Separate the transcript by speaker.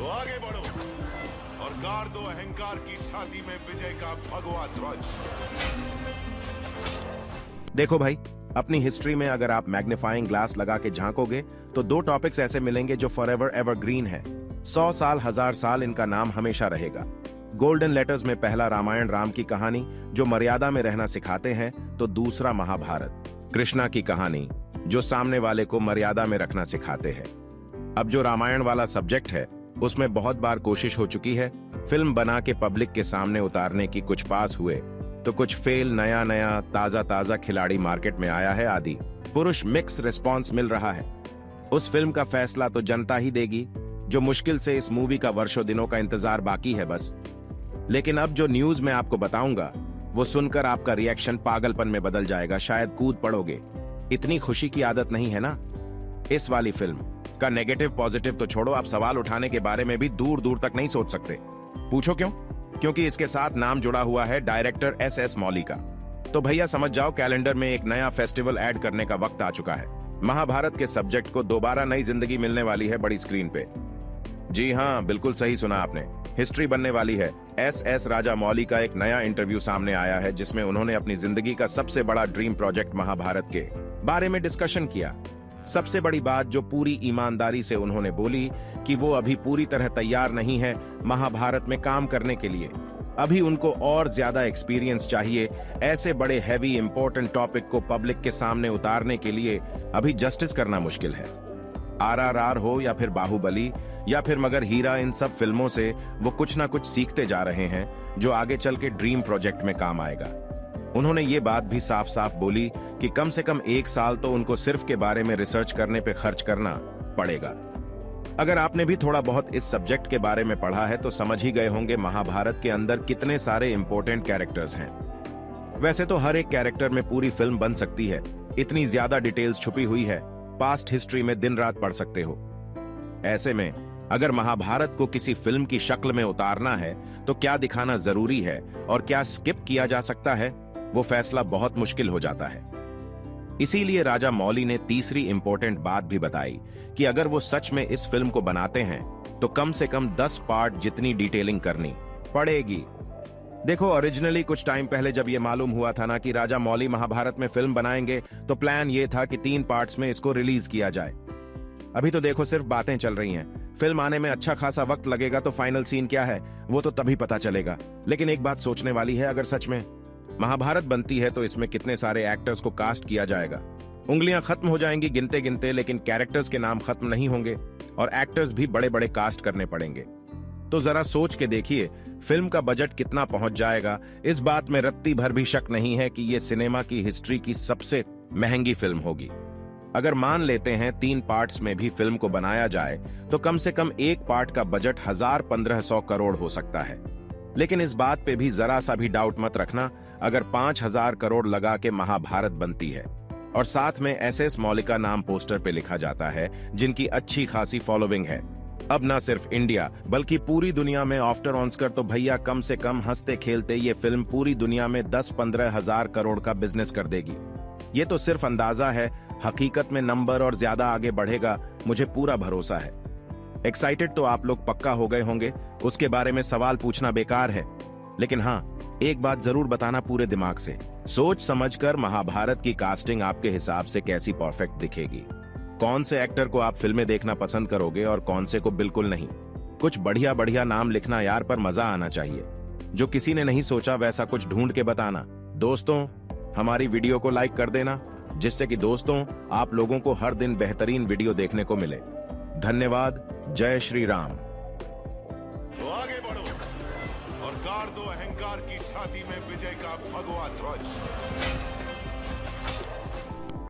Speaker 1: तो आगे बढ़ो और गाड़ दो अहंकार की छाती में विजय का भगवा ध्वज।
Speaker 2: देखो भाई, अपनी हिस्ट्री में अगर आप मैग्नीफाइंग ग्लास लगा के झांकोगे तो दो टॉपिक्स ऐसे मिलेंगे जो फॉरएवर एवरग्रीन है। 100 साल 1000 साल इनका नाम हमेशा रहेगा। गोल्डन लेटर्स में पहला रामायण राम की कहानी जो मर्यादा में रहना सिखाते हैं, तो दूसरा महाभारत कृष्णा की कहानी जो सामने वाले को मर्यादा में रखना सिखाते हैं। अब जो रामायण वाला सब्जेक्ट है उसमें बहुत बार कोशिश हो चुकी है फिल्म बना के पब्लिक के सामने उतारने की, कुछ पास हुए तो कुछ फेल, नया नया ताजा खिलाड़ी मार्केट में आया है आदि पुरुष मिक्स रिस्पॉन्स मिल रहा है। उस फिल्म का फैसला तो जनता ही देगी, जो मुश्किल से इस मूवी का वर्षों दिनों का इंतजार बाकी है बस। लेकिन अब जो न्यूज मैं आपको बताऊंगा वो सुनकर आपका रिएक्शन पागलपन में बदल जाएगा, शायद कूद पड़ोगे। इतनी खुशी की आदत नहीं है ना इस वाली फिल्म का। नेगेटिव पॉजिटिव तो छोड़ो, आप सवाल उठाने के बारे में भी दूर दूर तक नहीं सोच सकते। पूछो क्यों? क्योंकि इसके साथ नाम जुड़ा हुआ है डायरेक्टर एस मौली का। तो भैया समझ जाओ, कैलेंडर में एक नया फेस्टिवल ऐड करने का वक्त आ चुका है। महाभारत के सब्जेक्ट को दोबारा नई जिंदगी मिलने वाली है बड़ी स्क्रीन पे। जी हाँ, बिल्कुल सही सुना आपने, हिस्ट्री बनने वाली है। एस राजामौली का एक नया इंटरव्यू सामने आया है जिसमें उन्होंने अपनी जिंदगी का सबसे बड़ा ड्रीम प्रोजेक्ट महाभारत के बारे में डिस्कशन किया। सबसे बड़ी बात जो पूरी ईमानदारी से उन्होंने बोली कि वो अभी पूरी तरह तैयार नहीं है महाभारत में काम करने के लिए। अभी उनको और ज्यादा एक्सपीरियंस चाहिए। ऐसे बड़े हैवी इंपॉर्टेंट टॉपिक को पब्लिक के सामने उतारने के लिए अभी जस्टिस करना मुश्किल है। RRR हो या फिर बाहुबली या फिर मगर हीरा, इन सब फिल्मों से वो कुछ ना कुछ सीखते जा रहे हैं जो आगे चल के ड्रीम प्रोजेक्ट में काम आएगा। उन्होंने ये बात भी साफ साफ बोली कि कम से कम 1 साल तो उनको सिर्फ के बारे में रिसर्च करने पे खर्च करना पड़ेगा। अगर आपने भी थोड़ा बहुत इस सब्जेक्ट के बारे में पढ़ा है तो समझ ही गए होंगे महाभारत के अंदर कितने सारे इंपॉर्टेंट कैरेक्टर्स हैं। वैसे तो हर एक कैरेक्टर में पूरी फिल्म बन सकती है, इतनी ज्यादा डिटेल्स छुपी हुई है, पास्ट हिस्ट्री में दिन रात पढ़ सकते हो। ऐसे में अगर महाभारत को किसी फिल्म की शक्ल में उतारना है तो क्या दिखाना जरूरी है और क्या स्किप किया जा सकता है, वो फैसला बहुत मुश्किल हो जाता है। इसीलिए राजामौली ने तीसरी इंपॉर्टेंट बात भी बताई कि अगर वो सच में इस फिल्म को बनाते हैं तो कम से कम 10 पार्ट जितनी डिटेलिंग करनी पड़ेगी। देखो, ओरिजिनली कुछ टाइम पहले जब ये मालूम हुआ था ना कि राजामौली महाभारत में फिल्म बनाएंगे तो प्लान ये था कि 3 पार्ट्स में इसको रिलीज किया जाए। अभी तो देखो सिर्फ बातें चल रही हैं। फिल्म आने में अच्छा खासा वक्त लगेगा तो फाइनल सीन क्या है वो तो तभी पता चलेगा। लेकिन एक बात सोचने वाली है, अगर सच में महाभारत बनती है तो इसमें कितने सारे एक्टर्स को कास्ट किया जाएगा। उंगलियां खत्म हो जाएंगी गिनते गिनते, लेकिन कैरेक्टर्स के नाम खत्म नहीं होंगे और एक्टर्स भी बड़े बड़े कास्ट करने पड़ेंगे। तो जरा सोच के देखिए फिल्म का बजट कितना पहुंच जाएगा। इस बात में रत्ती भर भी शक नहीं है कि ये सिनेमा की हिस्ट्री की सबसे महंगी फिल्म होगी। अगर मान लेते हैं 3 पार्ट्स में भी फिल्म को बनाया जाए तो कम से कम एक पार्ट का बजट 1000-1500 करोड़ हो सकता है। लेकिन इस बात पे भी जरा सा भी डाउट मत रखना अगर 5000 करोड़ लगा के महाभारत बनती है और साथ में एस मौलिक का नाम पोस्टर पे लिखा जाता है, जिनकी अच्छी खासी फॉलोइंग है अब ना सिर्फ इंडिया बल्कि पूरी दुनिया में। आफ्टर ऑस्कर तो भैया कम से कम हंसते खेलते ये फिल्म पूरी दुनिया में 10-15 हजार करोड़ का बिजनेस कर देगी। ये तो सिर्फ अंदाजा है, हकीकत में नंबर और ज्यादा आगे बढ़ेगा, मुझे पूरा भरोसा है। एक्साइटेड तो आप लोग पक्का हो गए होंगे, उसके बारे में सवाल पूछना बेकार है। लेकिन हाँ, एक बात जरूर बताना पूरे दिमाग से, सोच समझकर महाभारत की कास्टिंग आपके हिसाब से कैसी परफेक्ट दिखेगी। कौन से एक्टर को आप फिल्में देखना पसंद करोगे और कौन से को बिल्कुल नहीं। कुछ बढ़िया बढ़िया नाम लिखना यार, पर मजा आना चाहिए। जो किसी ने नहीं सोचा वैसा कुछ ढूंढ के बताना। दोस्तों, हमारी वीडियो को लाइक कर देना जिससे कि दोस्तों आप लोगों को हर दिन बेहतरीन वीडियो देखने को मिले। धन्यवाद। जय श्री राम।
Speaker 1: तो आगे बढ़ो और गाड़ दो अहंकार की छाती में विजय का भगवा ध्वज।